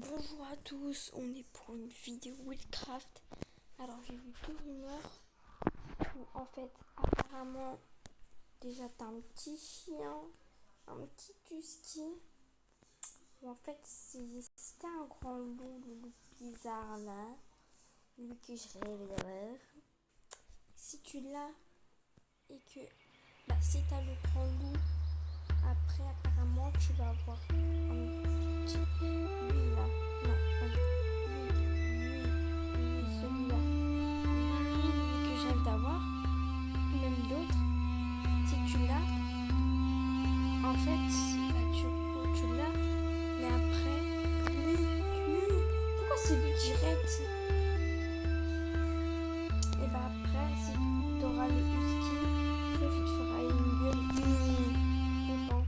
Bonjour à tous, on est pour une vidéo Willcraft. Alors j'ai vu deux rumeurs où en fait apparemment déjà t'as un petit chien, un petit husky. Ou en fait c'était un grand loup bizarre là, lui que je rêve d'avoir. Si tu l'as et que si t'as le grand loup, après apparemment tu vas avoir un petit lui là. Non, pas lui, celui-là. Lui que je rêve d'avoir, ou même d'autres. Si tu l'as, en fait, tu l'as, mais après, lui, pourquoi c'est lui direct? Et bah après, si t'auras le husky, sauf que tu feras une gueule content.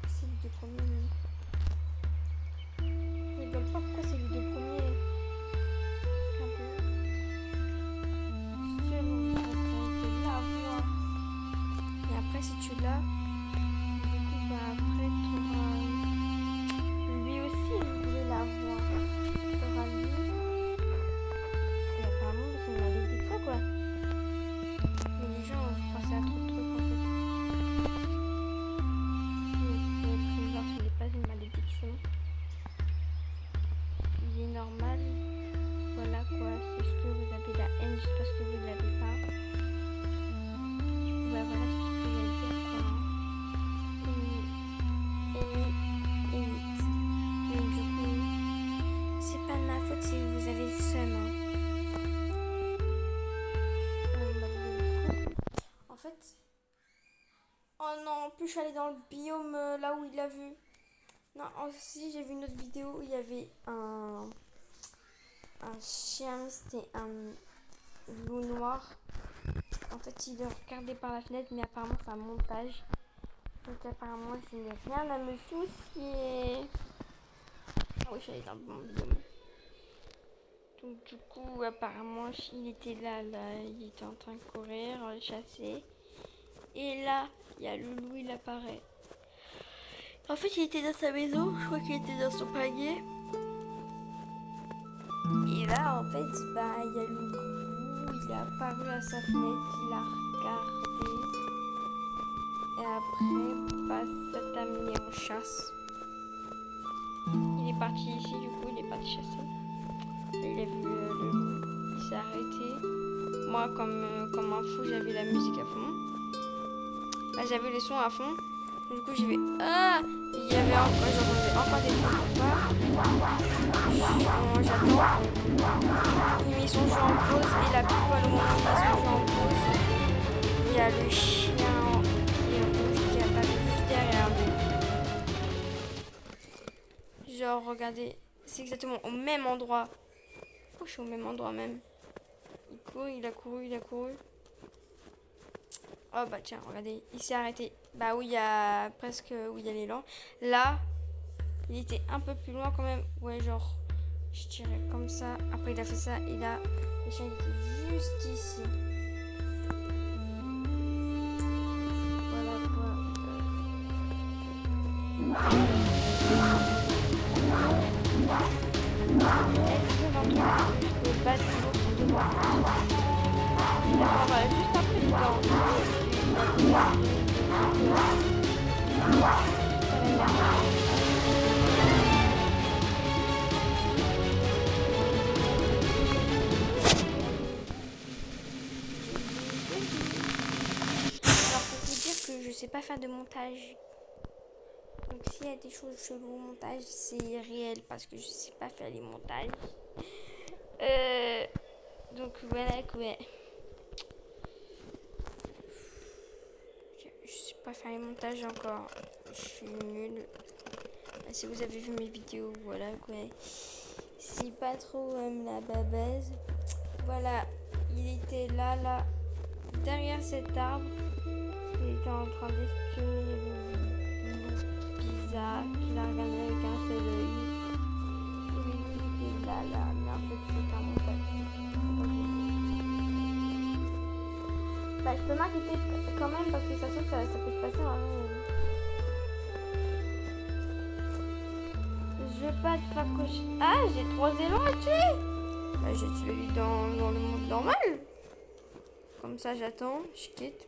C'est les deux premiers même. Je rigole pas, pourquoi c'est les deux premiers? Un peu. Selon te l'avoir. Et après, si tu l'as, du coup, bah après, t'auras. Lui aussi, il voulait l'avoir. T'auras lui. Et apparemment, c'est une malédiction, quoi. Mais les gens ont pensé à trop de trucs, en fait. Mais c'est voir ce n'est pas une malédiction. Il est normal. Voilà, quoi. C'est ce que vous avez la haine juste parce que vous ne l'avez pas. Du coup, bah voilà, c'est tout ce que j'ai à dire, quoi. Mais du coup, c'est pas de ma faute si vous avez le seum, hein. En fait, oh non, en plus je suis allée dans le biome là où il l'a vu. Non, aussi j'ai vu une autre vidéo où il y avait un chien, c'était un loup noir. En fait, il le regardait par la fenêtre, mais apparemment c'est un montage. Donc apparemment je n'ai rien à me soucier. Ah oui, je suis allée dans le bon biome. Donc du coup, apparemment, il était là, il était en train de courir, chasser. Et là, il y a le loup, il apparaît. En fait, il était dans sa maison, je crois qu'il était dans son panier. Et là, en fait, il y a le loup, il est apparu à sa fenêtre, il a regardé. Et après, ça t'a amené en chasse. Il est parti ici, du coup, il est parti chasser. Il a vu le loup, il s'est arrêté. Moi, comme un fou, j'avais la musique à fond. J'avais les sons à fond. Du coup, j'ai fait ah! Il y avait j'entendais encore des combats. J'attends. Il met son jeu en pause et la pile au moment où il met son jeu en pause, il y a le chien qui est rouge qui apparaît juste derrière lui. Genre, regardez, c'est exactement au même endroit. Oh, je suis au même endroit même. Il court, il a couru. Oh bah tiens, regardez, il s'est arrêté. Bah oui, il y a presque où il y a l'élan. Là, il était un peu plus loin quand même. Ouais, genre, je tirais comme ça. Après, il a fait ça. Et là, le chien était juste ici. Voilà quoi. Je peux battre l'autre devant. On va juste un peu de temps. Alors pour vous dire que je sais pas faire de montage. Donc s'il y a des choses cheloues au montage, c'est réel parce que je sais pas faire les montages. Donc voilà quoi. Je sais pas faire les montages encore. Je suis nulle. Si vous avez vu mes vidéos, voilà quoi. C'est pas trop la babaise. Voilà, il était là, derrière cet arbre. Il était en train d'espionner le loup bizarre qu'il a regardé avec un seul œil. Et il était là, mais en fait c'est un montage. Je peux m'inquiéter quand même parce que ça peut se passer en Je vais pas te faire cocher. Ah, j'ai 3 élans à tuer. Bah, je tue lui dans le monde normal. Comme ça, j'attends, je quitte.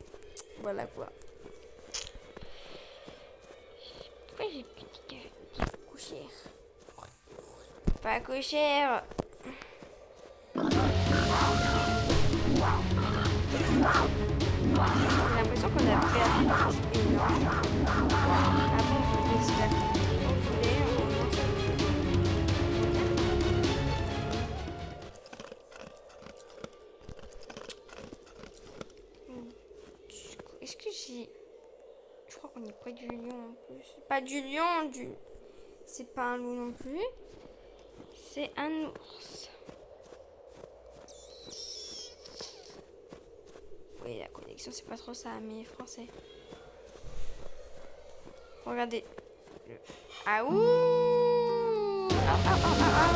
Voilà quoi. Pourquoi j'ai plus de coucher? Pas coucher. J'ai l'impression qu'on a perdu XP, non? Avant, on pouvait se faire comme on voulait, on en fait. Est-ce que j'ai... Je crois qu'on est près du lion en plus. Pas du lion, du... C'est pas un loup non plus. C'est un ours. Oui, la connexion, c'est pas trop ça, mais français. Regardez. Ah ouh! Ah, ah, ah, ah, ah.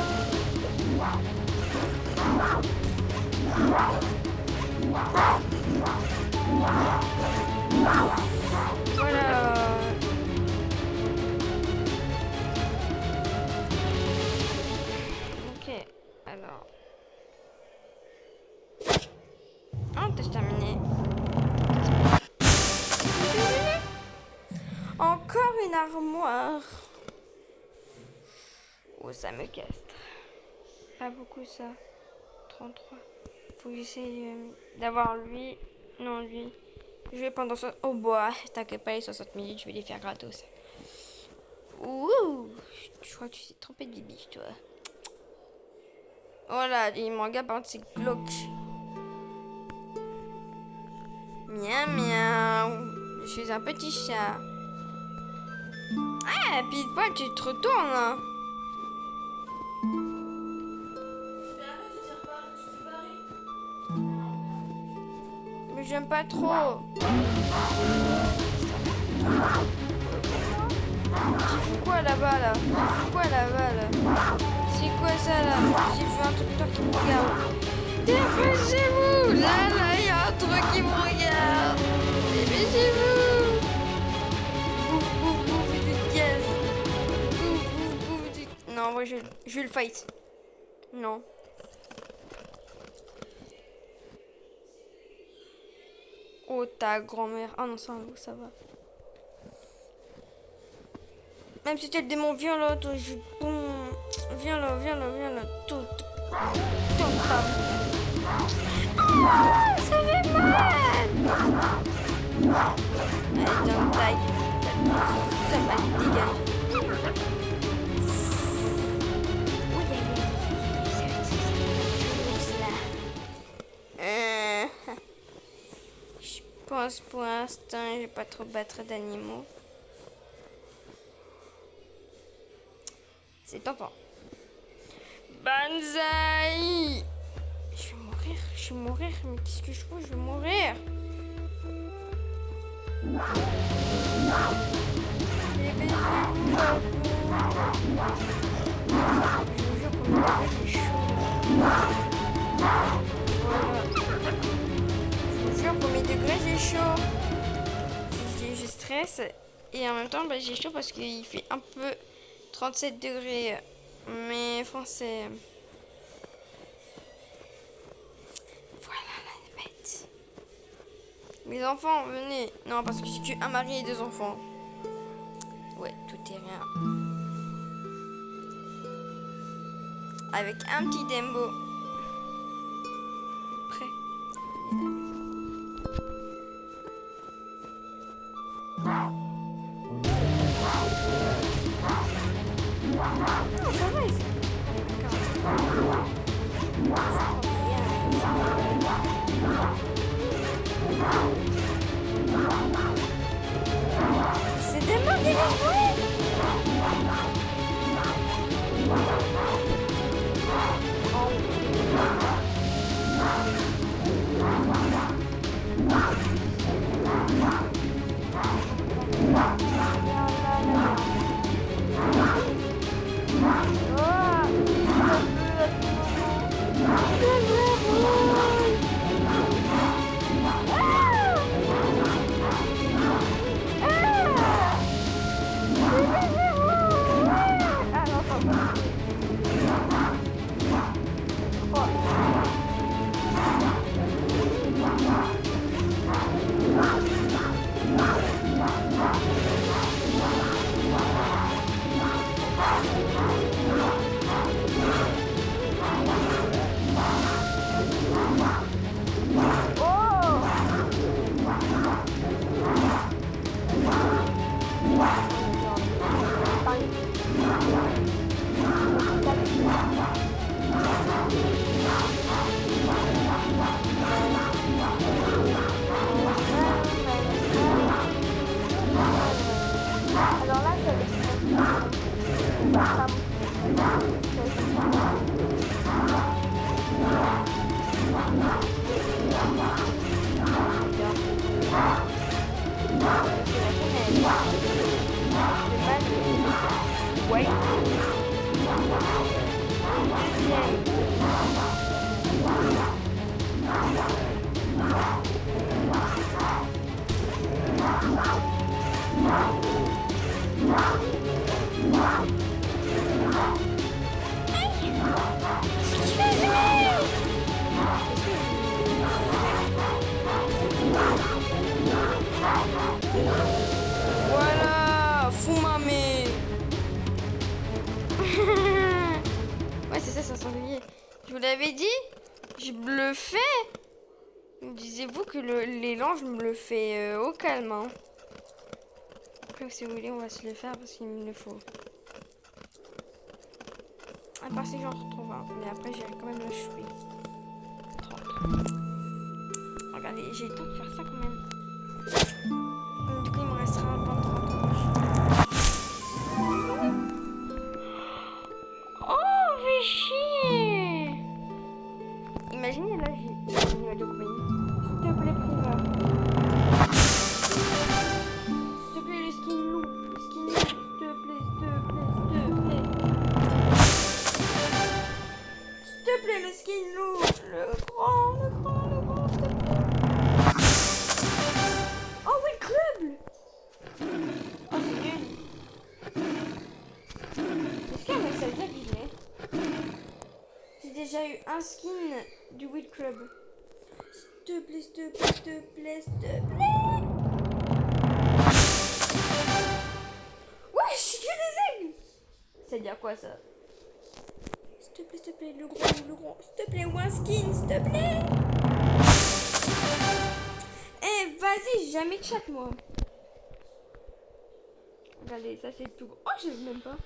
Voilà. Ok, alors. Oh, t'as terminé. Encore une armoire. Oh, ça me casse. Pas beaucoup ça. 33. Faut que j'essaye d'avoir lui. Non, lui. Je vais pendant... Oh, bois. T'inquiète pas, les 60 minutes, je vais les faire gratos. Ouh. Je crois que tu t'es trompé de bibiche, toi. Oh là, les mangas, par contre, c'est glauque. Miaou, miaou. Je suis un petit chat. Ah, pile poil, tu te retournes, hein. Mais j'aime pas trop. J'ai vu quoi là-bas, là? J'ai vu quoi là-bas, là? C'est quoi ça, là? J'ai vu un truc qui me regarde. Dépêchez-vous! Là, il y a un truc qui me regarde. Dépêchez-vous! Bouf, bouf, bouf du gaz. Bouf, bouf, bouf du... Non, en vrai, je vais le fight. Non. Oh, ta grand-mère. Ah non, c'est un loup, ça va. Même si t'es le démon, viens là, toi, je... Boum. Viens là, viens là, viens là. Tout. Ah, ça fait mal. Allez, dans taille. Ça va, dégage. Je pense pour l'instant, je vais pas trop battre d'animaux. C'est tentant. Banzai! Je vais mourir, mais qu'est-ce que je fous? Je vais mourir. Je vous jure, premier degré, j'ai chaud. Je stresse et en même temps, j'ai chaud parce qu'il fait un peu 37 degrés. Mais français. Voilà la bête. Mes enfants, venez. Non, parce que j'ai tué un mari et 2 enfants. Ouais, tout est rien. Avec un petit Dembo. Prêt. Non, ça va, c'est des morts qui vont jouer. Voilà, Fumame. Ouais, c'est ça, c'est un sanglier. Je vous l'avais dit, je me le fais. Disiez-vous que l'élan, je me le fais au calme. Hein. Après, si vous voulez, on va se le faire parce qu'il me le faut. À part si j'en retrouve un. Mais après, j'irai quand même le chouer. 30. Regardez, j'ai le temps de faire ça quand même. Du coup, il me restera un temps de 30 rouges. Oh, fais chier! Imaginez là, j'ai un animal de compagnie. S'il te plaît, Priva. S'il te plaît, le skin loup. Le skin loup. S'il te plaît, s'il te plaît, s'il te plaît. S'il te plaît, le skin loup. Le grand, s'il te plaît. Oh oui, le club. Oh, c'est nul. Est-ce qu'avec ça veut dire que je l'ai? J'ai déjà eu un skin du Will Club. S'il te plaît, s'il te plaît, s'il te plaît, s'il te plaît. Ouais, je suis que des aigles. Ça veut dire quoi ça? S'il te plaît, le gros, s'il te plaît, ou un skin, s'il te plaît. Eh, vas-y, j'ai jamais de chat moi. Regardez, ça c'est tout. Oh, je sais même pas.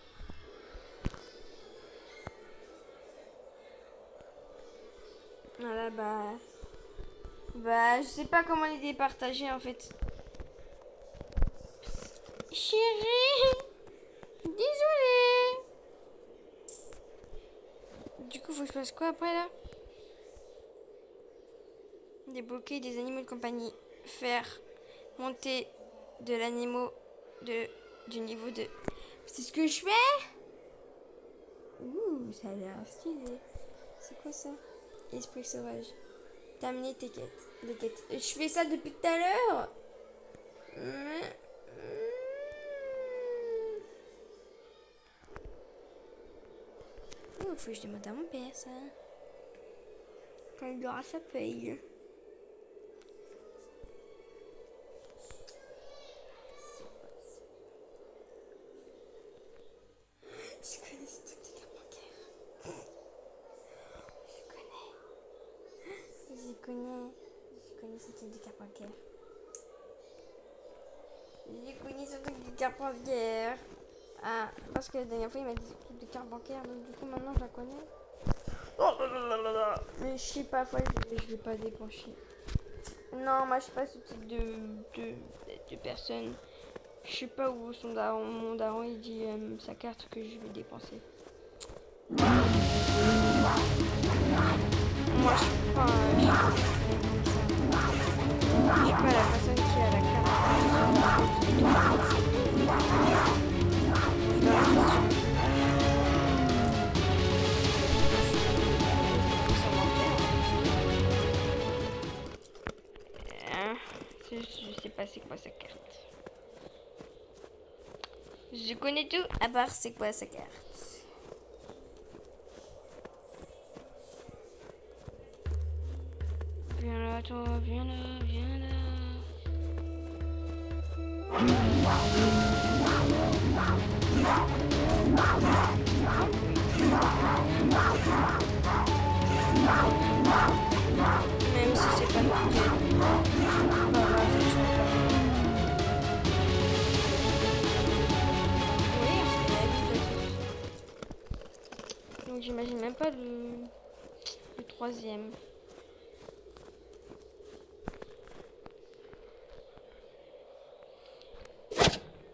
Voilà, bah, je sais pas comment les départager en fait. Chérie, désolée. Du coup, faut que je fasse quoi après là? Débloquer des animaux de compagnie. Faire monter de l'animal du niveau de. C'est ce que je fais? Ouh, ça a l'air stylé. C'est quoi ça? Esprit sauvage. Terminer tes quêtes. Les quêtes. Je fais ça depuis tout à l'heure. Oh, faut que je demande à mon père ça. Quand il aura sa paye. Je connais ce truc des cartes bancaires. Je connais ce truc des cartes bancaires. J'ai connu ce truc des cartes bancaires. Ah, parce que la dernière fois il m'a dit ce truc des cartes bancaires, donc du coup maintenant je la connais. Oh là là là là. Mais je sais pas, je vais pas dépenser. Non, moi je suis pas ce type de personne. Je sais pas où son daron, mon daron il dit sa carte que je vais dépenser. Moi je suis pas, je suis pas la personne qui a la carte. Je sais pas c'est quoi sa carte. Je connais tout à part c'est quoi sa carte. Viens là toi, viens là, viens là. Même si c'est pas notre quête. Donc j'imagine même pas le troisième.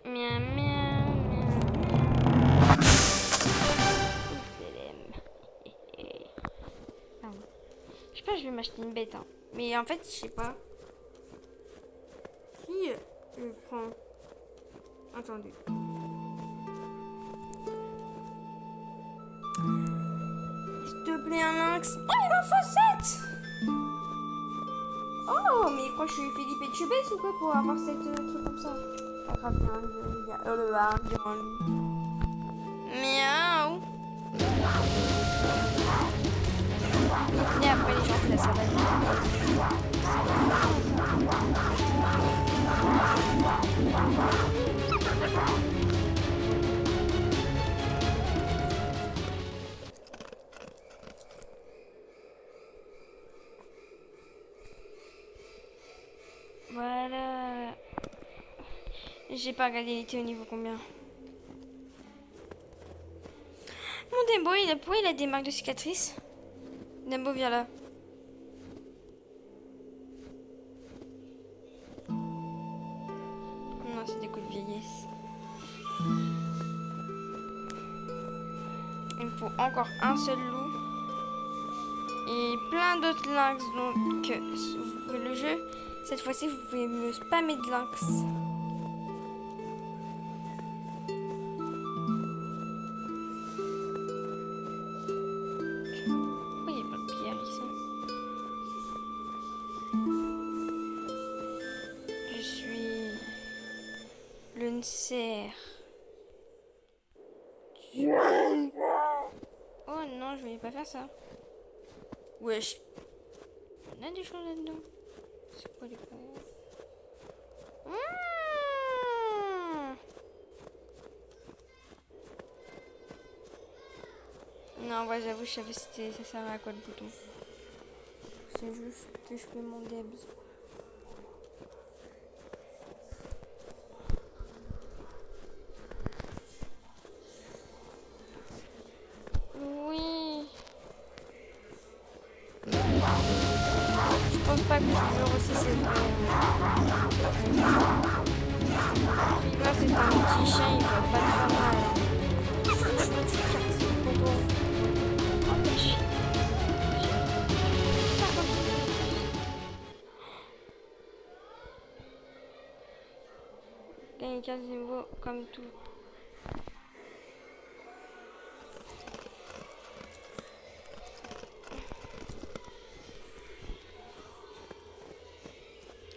Miam miam miam. Pardon. Je sais pas, je vais m'acheter une bête. Hein. Mais en fait, je sais pas. Si je prends. Attendez. S'il te plaît, un lynx. Oh, il m'en faut 7. Oh, mais quoi, je suis Philippe Etchebest ou quoi pour avoir cette truc comme ça? Pas grave, il y a le bar, il y a un loup. Miaou. Et après, les gens font la savane. Voilà. J'ai pas regardé, il était au niveau combien. Mon Dembo, pourquoi il a des marques de cicatrices? Dembo, viens là. Non, c'est des coups de vieillesse. Il me faut encore un seul loup. Et plein d'autres lynx. Donc, vous pouvez le jeu. Cette fois-ci, vous pouvez me spammer de lynx. Pourquoi il n'y a pas de pierre ici? Je suis le Nser. Oh non, je vais pas faire ça. Wesh. On a des choses là-dedans. C'est quoi les points? Non, ouais, j'avoue, je savais que ça servait à quoi le bouton. C'est juste que je fais mon débs. Oui. Je pense pas que le jour aussi c'est vrai. Riva, c'est un petit chien, il va pas te faire mal. Gagne 15 niveaux comme tout.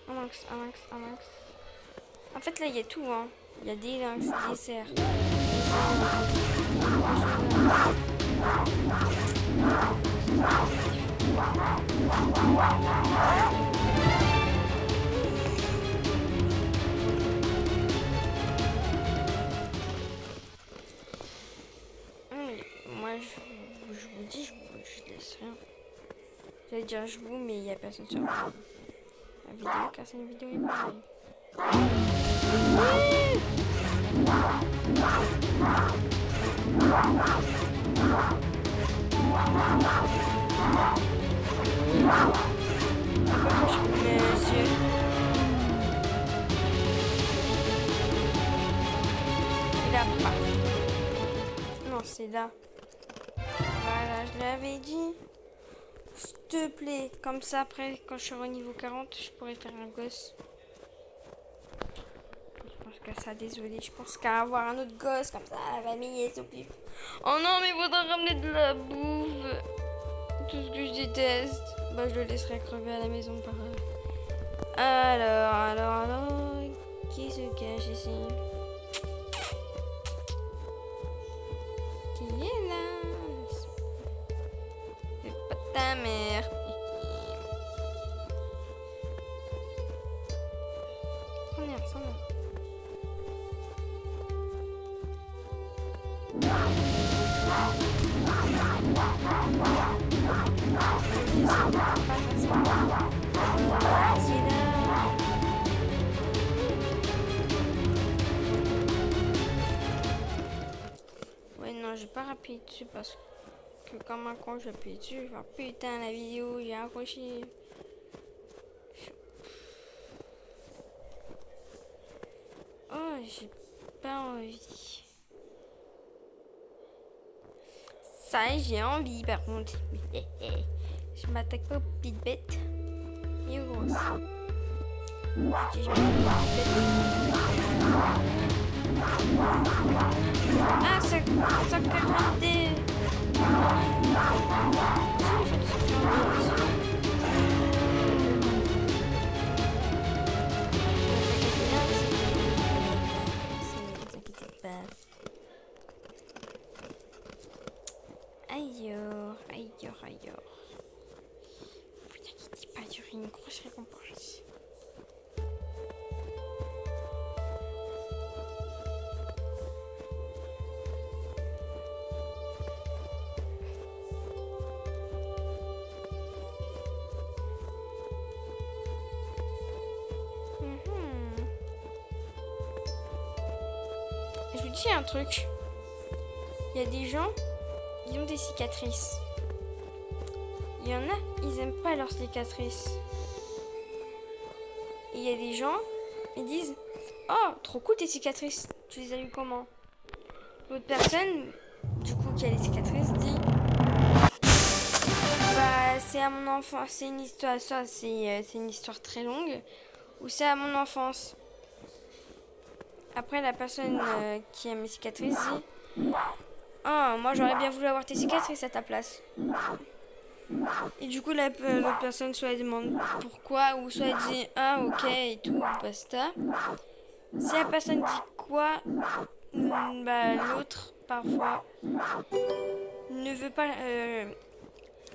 Un lynx. En fait, là, il y a tout, hein. Il y a des lynx, des cerfs. Moi, je vous dis, je laisse rien. J'allais dire je vous, mais il n'y a personne sur la vidéo, car c'est une vidéo et pareil. Monsieur. Il a pas. Non, c'est là. Voilà, je l'avais dit. S'il te plaît. Comme ça, après, quand je serai au niveau 40, je pourrai faire un gosse. Je pense que ça, désolé. Je pense qu'à avoir un autre gosse, comme ça, la famille, elle s'occupe. Oh non, mais il faudra ramener de la bouffe. Tout ce que je déteste. Bah, je le laisserai crever à la maison, pareil. Alors. Qui se cache ici? Qui est là? C'est pas ta mère. On est ensemble. Ouais, non, j'ai pas appuyé dessus parce que comme un con, j'ai appuyé dessus. Enfin, putain, la vidéo, j'ai accroché. Oh, j'ai pas envie. Ça, j'ai envie par contre. Je m'attaque pas aux petites bêtes, mais aux grosses. Si je m'attaque aux petites bêtes. Ah, ça caraté. Alors. Faut dire qu'il dit pas durer une grosse récompense. Je vous dis un truc. Il y a des gens, ils ont des cicatrices. Il y en a, ils aiment pas leurs cicatrices. Et il y a des gens, ils disent oh, trop cool tes cicatrices. Tu les as eues comment? L'autre personne, du coup, qui a les cicatrices, dit bah, c'est à mon enfance. C'est une histoire, ça, c'est une histoire très longue. Ou c'est à mon enfance. Après, la personne qui a mes cicatrices dit ah, moi j'aurais bien voulu avoir tes cicatrices à ta place. Et du coup, l'autre personne soit elle demande pourquoi, ou soit elle dit ah, ok, et tout, basta. Si la personne dit quoi, bah, l'autre, parfois, ne veut pas,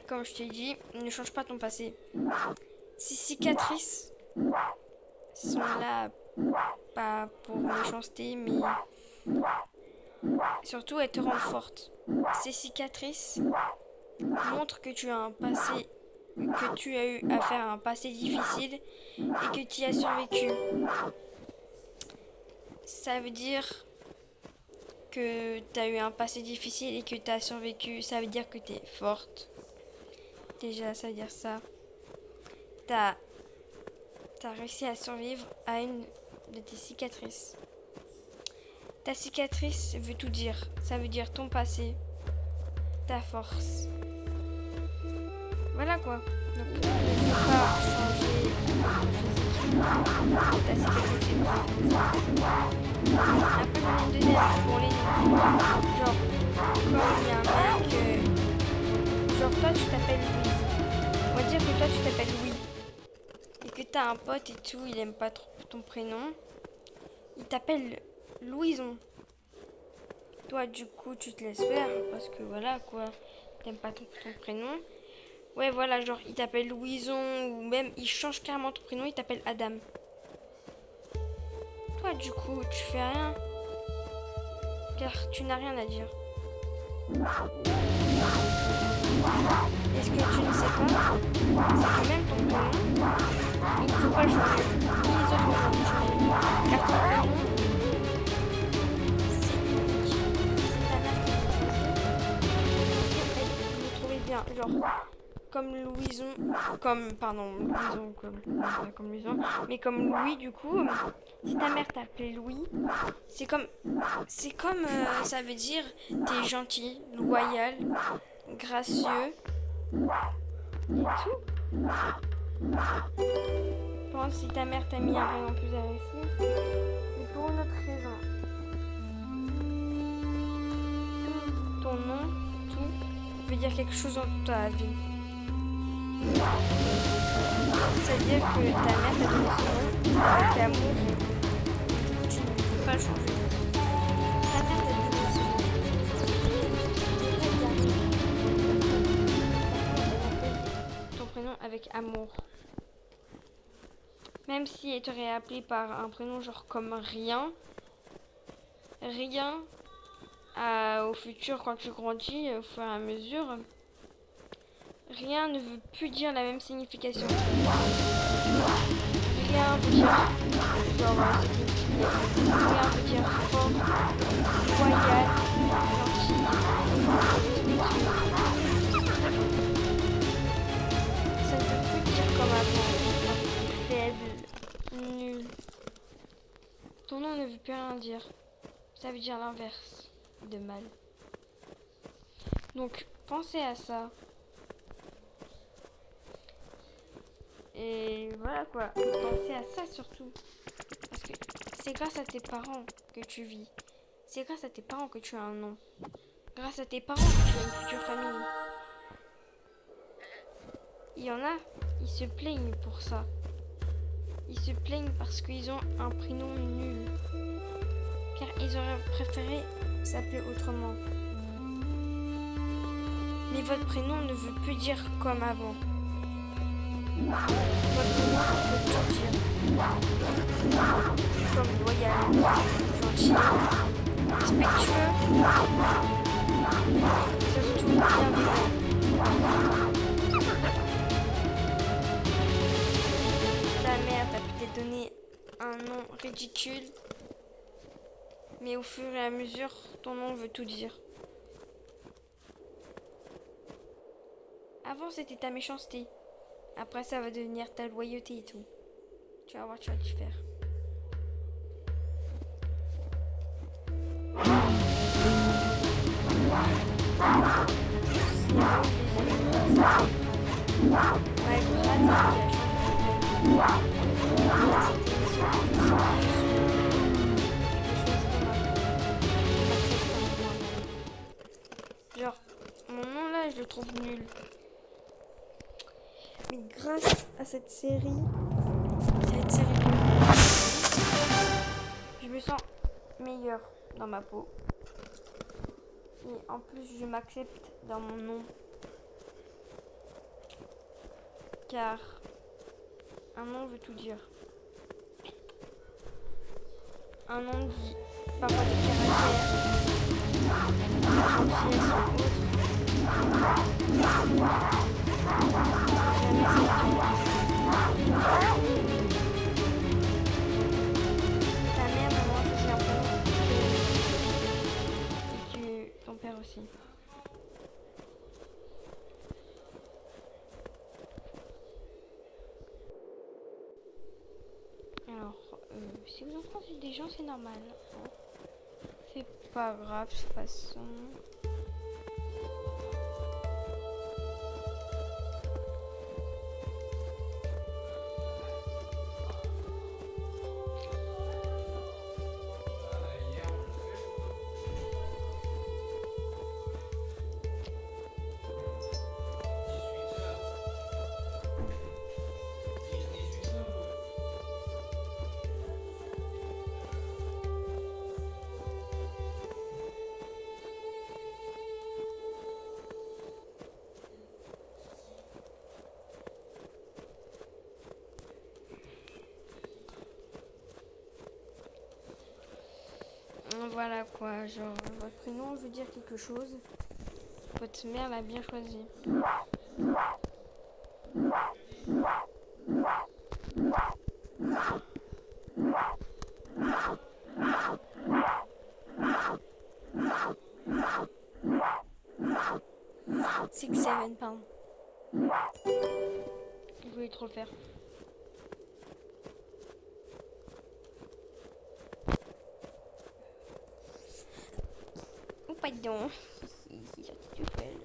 comme je t'ai dit, ne change pas ton passé. Ces cicatrices sont là, pas pour méchanceté, mais surtout elles te rendent forte. Ces cicatrices montrent que tu as un passé, que tu as eu à faire un passé difficile et que tu y as survécu. Ça veut dire que tu as eu un passé difficile et que tu as survécu. Ça veut dire que tu es forte. Déjà, ça veut dire ça. T'as réussi à survivre à une de tes cicatrices. Ta cicatrice veut tout dire. Ça veut dire ton passé, ta force. Voilà quoi. Donc, ne faut pas changer ta cicatrice est parfaite. Après, j'en ai une deuxième pour les noms. Genre, comme il y a un mec, genre toi tu t'appelles Louise. On va dire que toi tu t'appelles Louis. Et que t'as un pote et tout, il aime pas trop ton prénom. Il t'appelle Louison. Toi, du coup, tu te laisses faire parce que voilà quoi, t'aimes pas ton prénom. Ouais, voilà, genre il t'appelle Louison ou même il change carrément ton prénom, il t'appelle Adam. Toi, du coup, tu fais rien car tu n'as rien à dire. Et ce que tu ne sais pas, c'est que même ton prénom, il ne faut pas le changer. Ni les autres vont le changer. Car ton prénom, c'est unique. C'est ta mère qui l'a choisi. Vous trouvez bien, genre, comme Louison, pas comme Louison, mais comme Louis, du coup, si ta mère t'appelait Louis, c'est comme, ça veut dire, t'es gentil, loyal, gracieux, et tout. Par contre, si ta mère t'a mis un prénom plus agressif, c'est pour une autre raison. Ton nom, tout, veut dire quelque chose dans ta vie. C'est-à-dire que ta mère t'a donné son nom avec amour, tu ne peux pas le changer. Ta mère t'a donné son nom. Ton prénom avec amour. Même si elle t'aurait appelé par un prénom genre comme rien, au futur quand tu grandis, au fur et à mesure, rien ne veut plus dire la même signification. Rien veut dire genre rien veut dire fort, royal, gentil, ça ne veut plus dire comme avant, faible, nul. Ton nom ne veut plus rien dire. Ça veut dire l'inverse de mal. Donc pensez à ça. Et voilà quoi, pensez à ça surtout. Parce que c'est grâce à tes parents que tu vis. C'est grâce à tes parents que tu as un nom. Grâce à tes parents que tu as une future famille. Il y en a, ils se plaignent pour ça. Ils se plaignent parce qu'ils ont un prénom nul. Car ils auraient préféré s'appeler autrement. Mais votre prénom ne veut plus dire comme avant. Votre prénom peut tout dire. Comme loyal, gentil, respectueux, surtout bienveillant. Ta mère t'a peut-être donné un nom ridicule, mais au fur et à mesure, ton nom veut tout dire. Avant, c'était ta méchanceté. Après, ça va devenir ta loyauté et tout. Tu vas voir, tu vas t'y faire. Genre, mon nom là, je le trouve nul. Mais grâce à cette série, je me sens meilleure dans ma peau. Et en plus, je m'accepte dans mon nom. Car un nom veut tout dire. Un nom dit parfois des caractères, des gentillesses ou autres. Ta mère, maman, je sais un peu. Et que ton père aussi. Alors, si vous en pensez des gens, c'est normal. Hein. C'est pas grave, de toute façon. Voilà quoi, genre votre prénom veut dire quelque chose. Votre mère l'a bien choisi. C'est que 7 pounds. Je voulais trop le faire. Oh pardon. C'est sorti tout seul.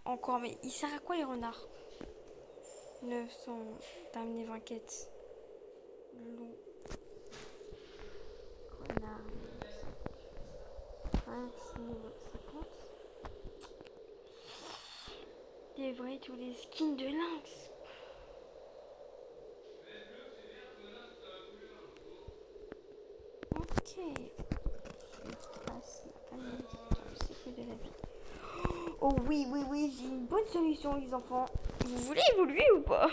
Encore, mais il sert à quoi les renards? 900, terminé 20 quêtes. Loup. Renard. 50. Des vrais tous les skins de lynx. Ok. Je passe le cycle de la vie. Oh oui, j'ai une bonne solution les enfants. Vous voulez évoluer ou pas?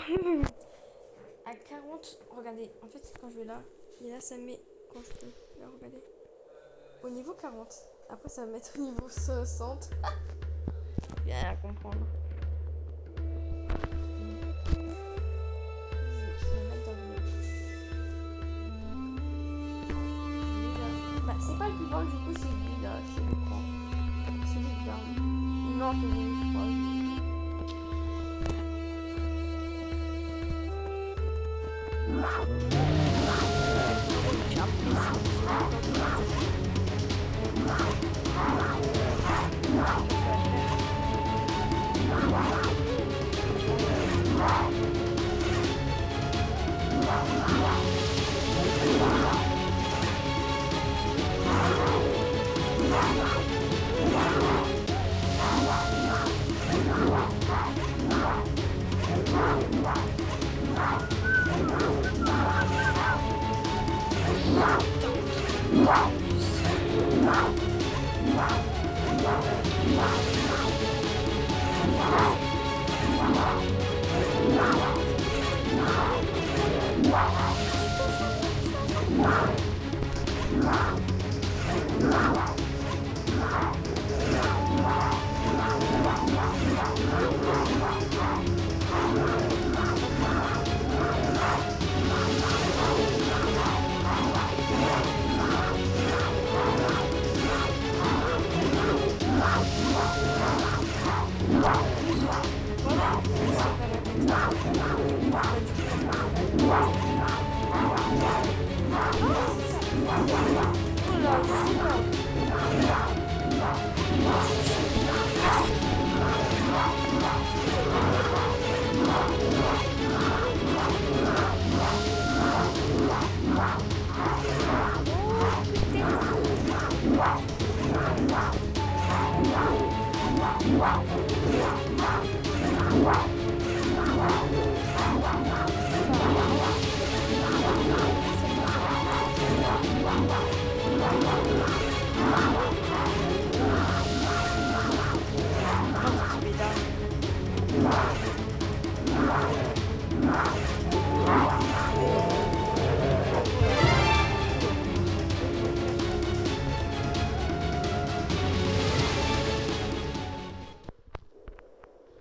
À 40, regardez, en fait quand je vais là, et là ça met, quand je peux, là regardez, au niveau 40, après ça va mettre au niveau 60. Je viens à comprendre. Je vais mettre dans le... Bah c'est pas le plus bas du coup, c'est lui là, c'est le grand. C'est lui là. Non, c'est lui, je crois.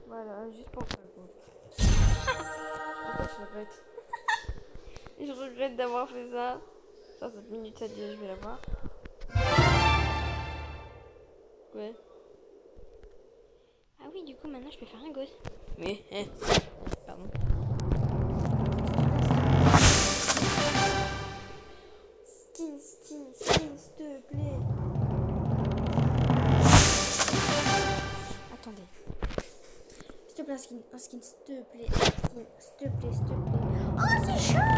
Voilà, juste pour ça. Pourquoi je regrette? Je regrette d'avoir fait ça. 60 minutes, ça dit, je vais la voir. Ouais. Ah oui, du coup, maintenant, je peux faire un gosse. Mais, pardon. Skin, s'il te plaît. Attendez. S'il te plaît, un skin, s'il te plaît. S'il te plaît, s'il te plaît. Oh, c'est chaud!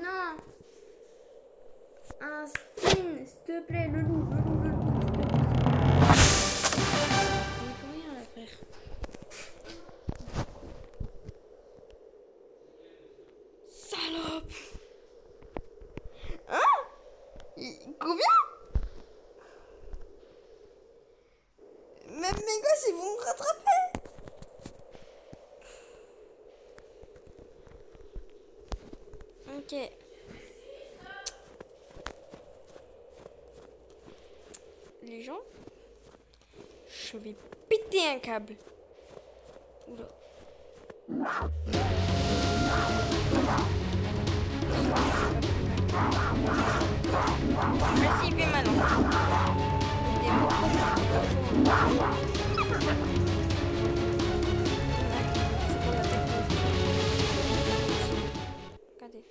Non! Un skin, s'il te plaît, le loup, s'il te plaît. On est pour rien là, frère. Salope! Hein? Combien? Même mes gosses, ils vont me rattraper. Ok. Les gens, je vais péter un câble. Oula. Merci, il fait mal. Regardez.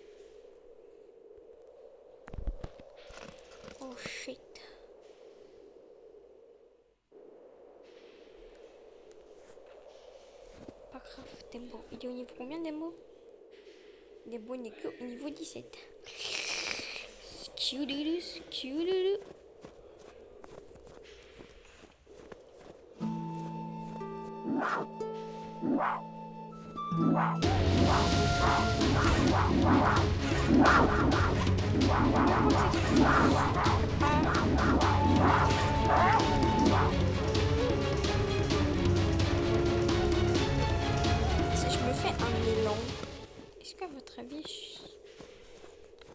Oh shit. Pas grave, Dembo. Il est au niveau combien, Dembo? Dembo n'est que au niveau 17. Skioulou, skioulou. Si je me fais un élan, est-ce qu'à votre avis,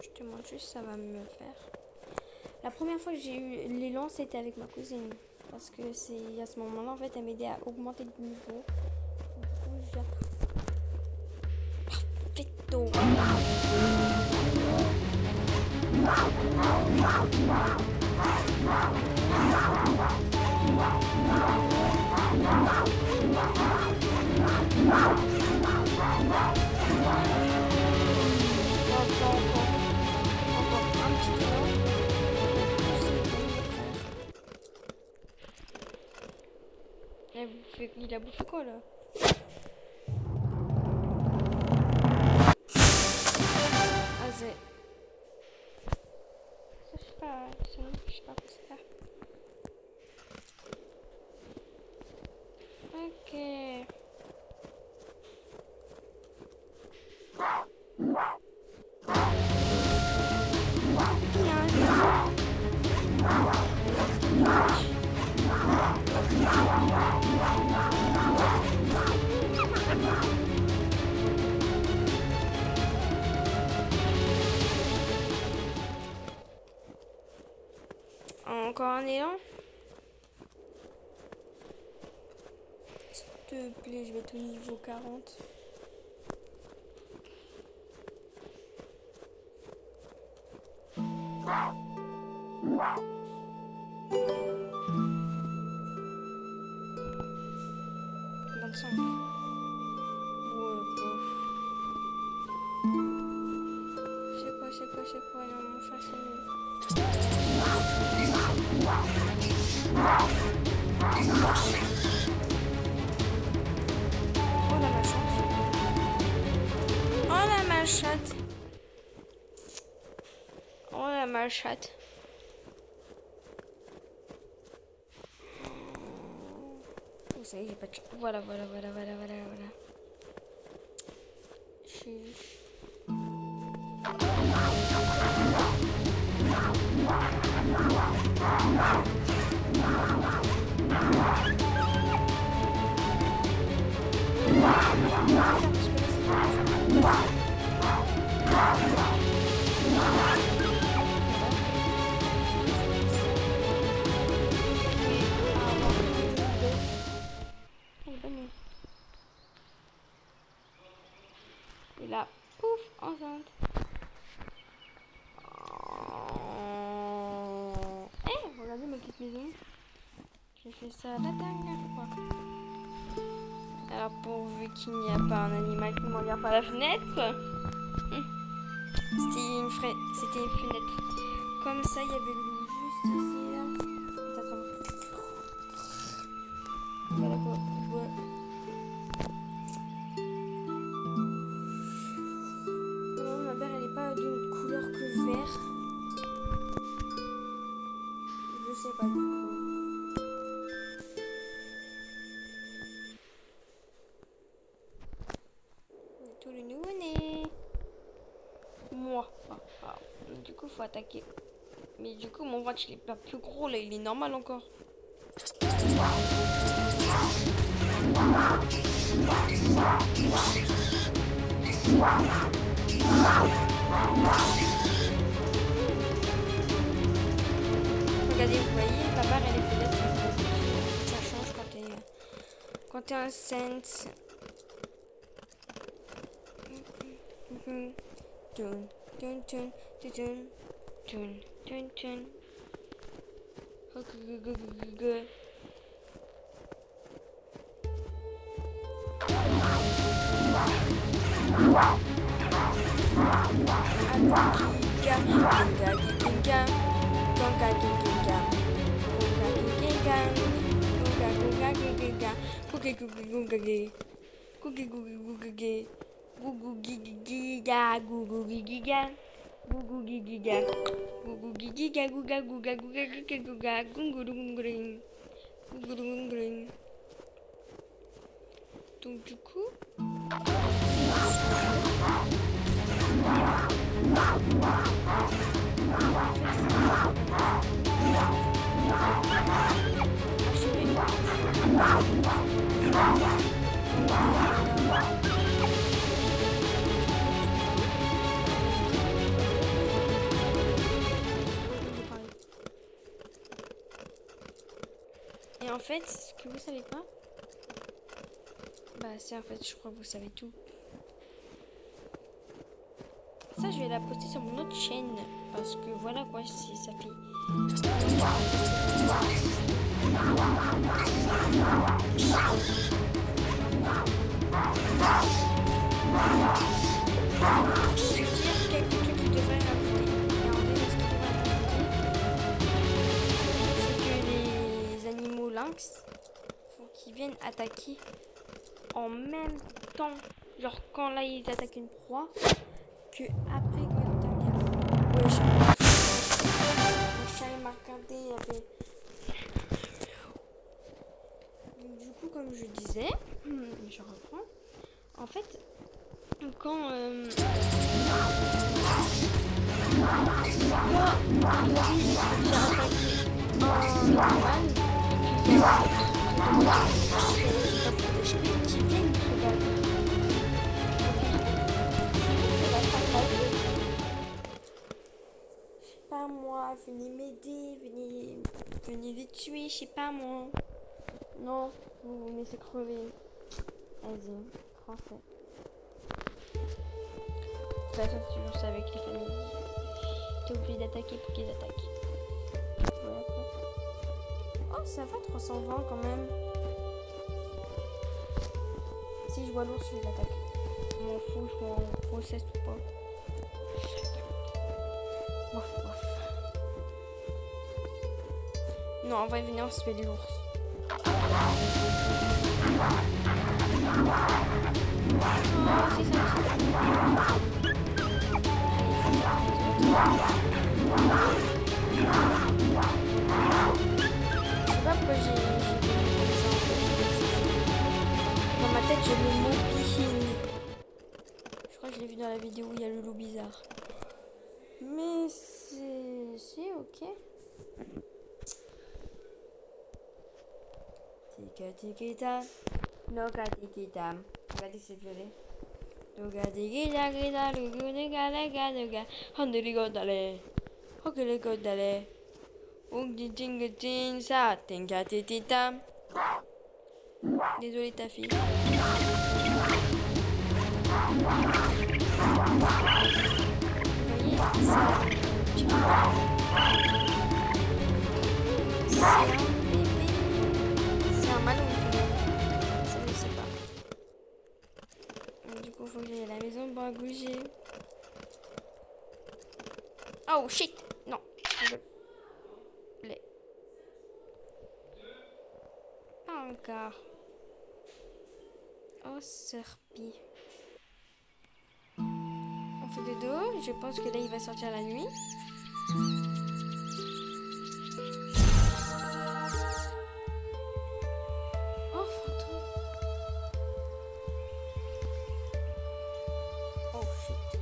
je demande juste ça va me faire? La première fois que j'ai eu l'élan, c'était avec ma cousine. Parce que c'est à ce moment-là, en fait, elle m'aidait à augmenter de niveau. Du coup, perfecto. Il a bouffé quoi là? Ah c'est... Je sais pas, je sais pas quoi c'est là. Ok. Encore un élan? S'il te plaît, je vais être au niveau 40. C'est quoi, non, mon face est nul. Oh la malchance. Oh la malchatte. Oh la malchatte. Oh ça y est, j'ai pas de chance. Voilà. Chuch. Et là, pouf, enceinte. Regardez ma petite maison. J'ai fait ça la dernière fois. Alors pourvu qu'il n'y a pas un animal qui me regarde par la fenêtre. C'était une fenêtre. Comme ça, il y avait le loup juste ici là. Voilà quoi. Ouais. Non, ma mère elle est pas d'une couleur que vert. Je sais pas du tout. Tout le nouveau-né. Moi. Du coup, faut attaquer. Mais du coup, mon ventre, il est pas plus gros là, il est normal encore. Regardez, vous voyez, ma barre elle est peut-être. Ça change quand t'es enceinte. Tun. Donc du coup, et en fait, ce que vous savez pas, bah c'est en fait, je crois que vous savez tout. Ça, je vais la poster sur mon autre chaîne parce que voilà quoi, si ça fait. Je veux dire quelque chose qui devrait rajouter. Et en fait, ce qu'il devrait rajouter, c'est que les animaux lynx, faut qu'ils viennent attaquer en même temps. Genre quand là ils attaquent une proie, que après quand ils terminent. Ouais, le chat il m'a regardé, il y avait... Du coup, comme je disais, je reprends. En fait, quand j'ai attaqué un normal, et puis il y a des HP qui viennent se battre. Je sais pas moi, venez m'aider, venez les tuer, je sais pas moi. Non, vous me laissez crever. Vas-y, français. Ça, c'est toujours ça avec les familles. T'es obligé d'attaquer pour qu'ils attaquent. Voilà quoi. Oh, ça va, 320 quand même. Si je vois l'ours, je l'attaque. Je m'en fous, je m'en processe ou pas. Ouf, ouf. Non, on va venir, on se fait de l'ours. Oh, c'est ça. Je sais pas pourquoi j'ai ça en tête. Dans ma tête, j'ai le mot pihin. Je crois que je l'ai vu dans la vidéo où il y a le loup bizarre. Mais c'est ok. Tika tikita, noka tikita. Regardez cette violet. Noka tikita, kita, lugu, nika, lega, noka. Handeli godale. Hokele godale. Ung ting ting sa, tinka titita. Désolée ta fille. Vous voyez, ça. C'est un bébé. C'est un malon. Ça je sais pas. Du coup faut que j'aille à la maison pour bouger. Oh shit. Non. Pas encore. Oh serpi. On fait de dos. Je pense que là il va sortir la nuit. Oh fantôme. Oh shit.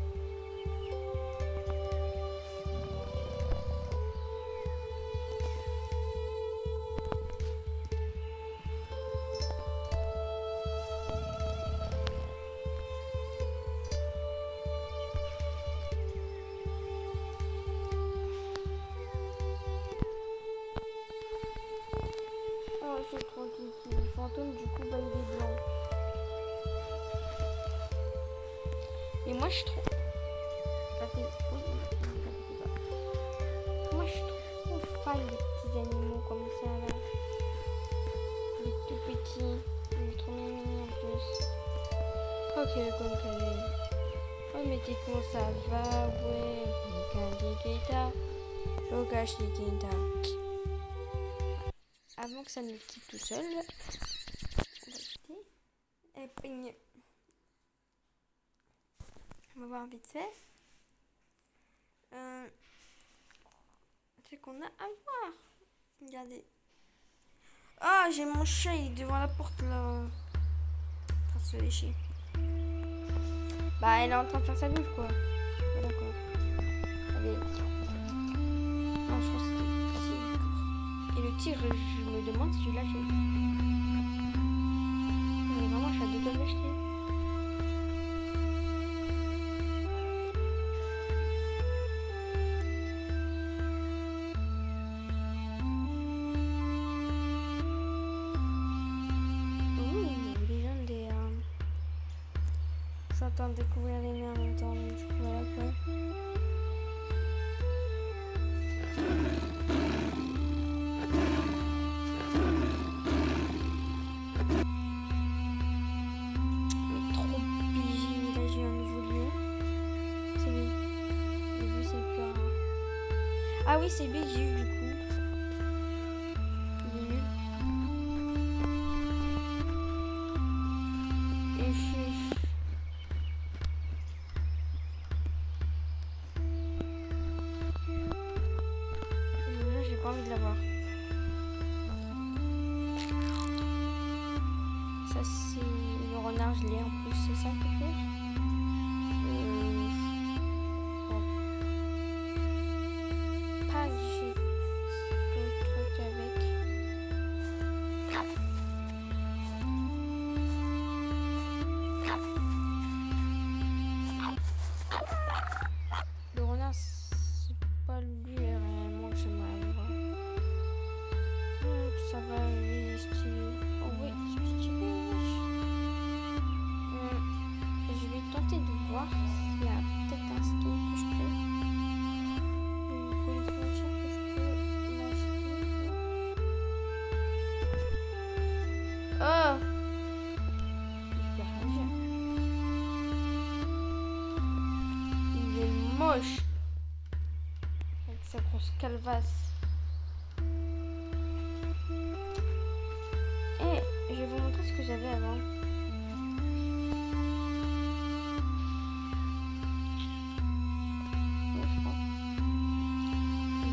Oh c'est trop kiki. Le fantôme du coup bah il est blanc. Et moi je trouve... Moi je suis trop fan des petits animaux comme ça là. Les tout petits. Il est trop mignon en plus. Oh quelle con qu'elle est. Oh mais t'es con ça va, ouais. Avant que ça ne quitte tout seul, on va quitter. Et puis, on va voir vite fait. C'est qu'on a à voir. Regardez. Ah, j'ai mon chat, il est devant la porte là. En train de se lécher. Bah, elle est en train de faire sa douche quoi. Voilà quoi. Allez. Non, je pense que c'est. Et le tir, je me demande si je l'ai lâché. Mais vraiment, je suis à deux doigts de l'acheter. De découvrir les miens en même temps, donc du coup voilà quoi. Mais trop pigé, là j'ai un nouveau lieu. C'est lui. Le but c'est le peur. Ah oui c'est lui que j'ai eu du coup. Il est nul. J'ai pas envie de l'avoir. Ça c'est le renard, je l'ai en plus, c'est ça peut-être. Pas j'ai d'autres trucs avec. Le renard c'est pas lui réellement que j'aimerais avoir. Ça va, lui, il est stylé. Oh oui, c'est stylé, wesh. Je vais tenter de voir s'il y a peut-être un store que je peux. Une collection que je peux m'acheter. Oh! Il est rangé. Il est moche. Avec sa grosse calvasse. Je vais vous montrer ce que j'avais avant.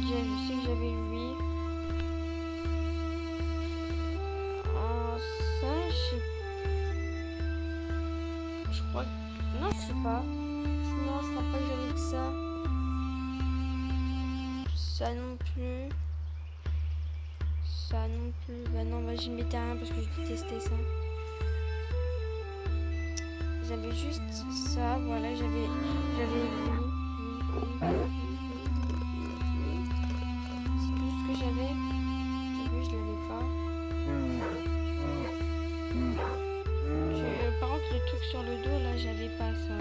Je sais que j'avais lui. Ça, je crois que... Non, je sais pas. Non, je crois pas que j'avais que ça. Ça non plus. Ça non plus. Bah non, bah j'y mettais rien parce que je détestais ça. J'avais juste ça, voilà, j'avais lui. C'est tout ce que j'avais. Lui, je l'avais pas. Par contre, le truc sur le dos, là, j'avais pas ça.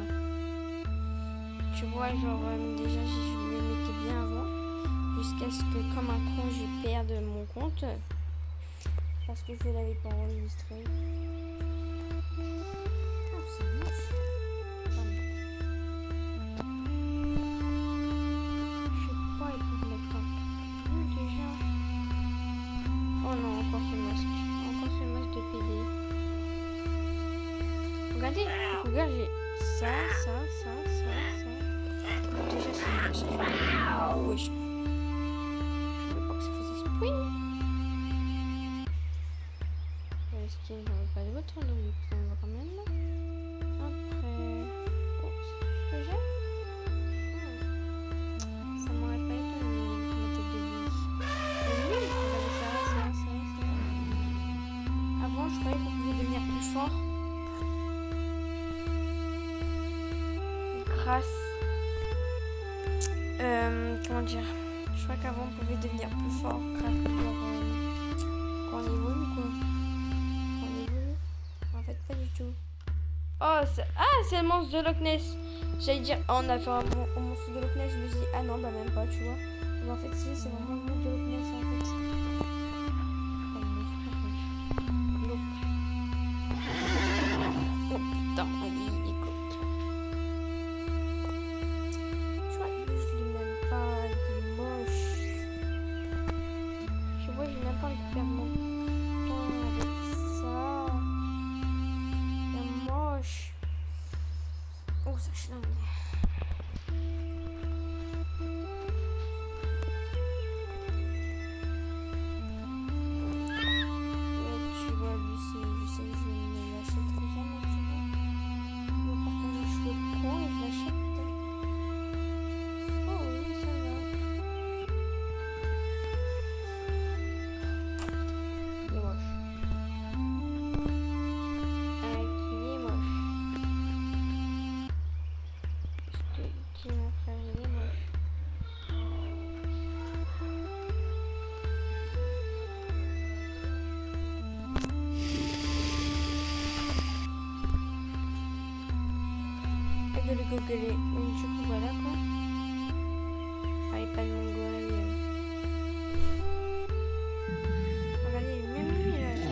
Tu vois, genre, déjà, je me mettais bien avant. Jusqu'à ce que, comme un con, je perde mon compte. Parce que je ne l'avais pas enregistré. Oh, c'est moche. Je sais pas, il faut le mettre un. Déjà. Oh non, encore ce masque. Encore ce masque de PD. Regardez, regarde, j'ai ça. Déjà, c'est une machin. Wesh. Je veux pas que ça fasse esprit. Skin, j'aurais pas de votre donc ça va quand même. Après, oh, c'est tout ce que j'ai. Ça m'aurait pas étonné ma tête de bille. Mais oui, j'avais ça. Avant, je croyais qu'on pouvait devenir plus fort grâce. Comment dire? Je crois qu'avant, on pouvait devenir plus fort grâce à quand on évolue quoi. En fait, pas du tout. Oh, c'est le monstre de Loch Ness. J'allais dire, oh, on a fait un monstre de Loch Ness. Je me suis dit, ah non, bah même pas, tu vois. Mais en fait, si, c'est vraiment le monstre de Loch Ness, en fait. Oh putain, il est coq. Tu vois, lui, je l'ai même pas. Il est moche. Tu vois, j'ai même pas envie de perdre mon temps avec ça. Oh, ça schlingue. Tu vois, lui, je sais que je ne l'achèterai jamais, tu vois. Mais par contre, je fais le con et je l'achète. Oh oui, ça va. Il est moche. Il est moche. Qui mon frère, il est moche. Gueuler. Donc du coup voilà quoi. Allez, pas de mon gorille. Regardez, même lui là, je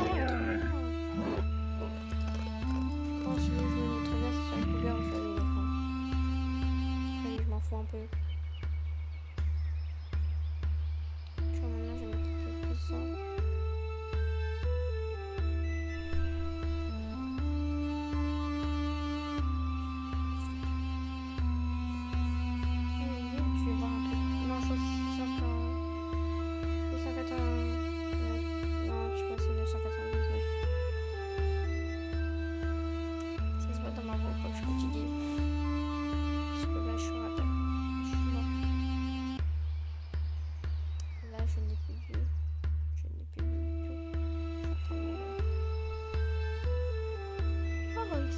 pense que je vais le mettre bien, c'est sur la couleur ou sur l'éléphant. Allez, je m'en fous un peu. Tu vois, maintenant je vais mettre un peu plus ça.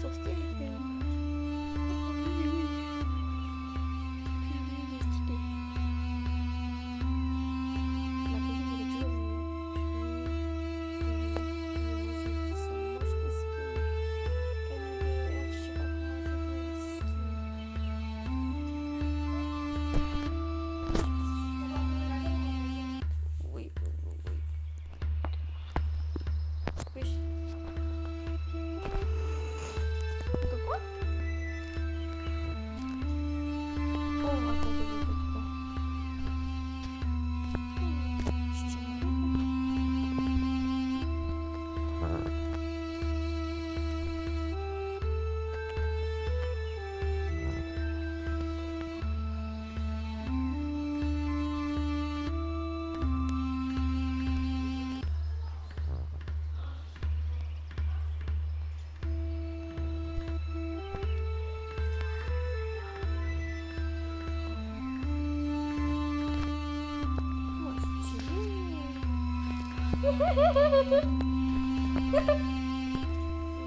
sur Steam.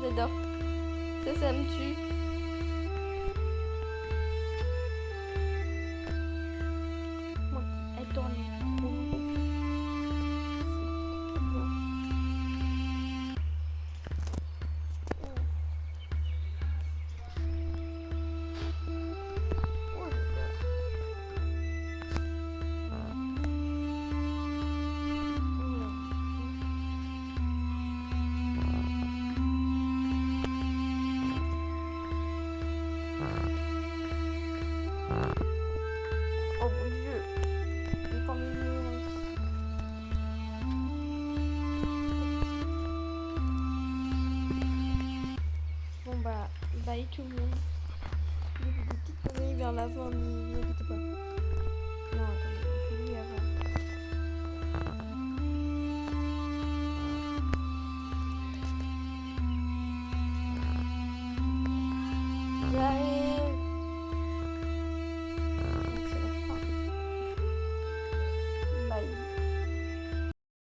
J'adore. Ça me tue. Moi qui adore les robots. Oh mon Dieu. Il faut bon bah, bye tout le monde. Des petites conneries vers la fin, ne vous inquiétez pas. Non, attendez, on finit avant. J'arrive.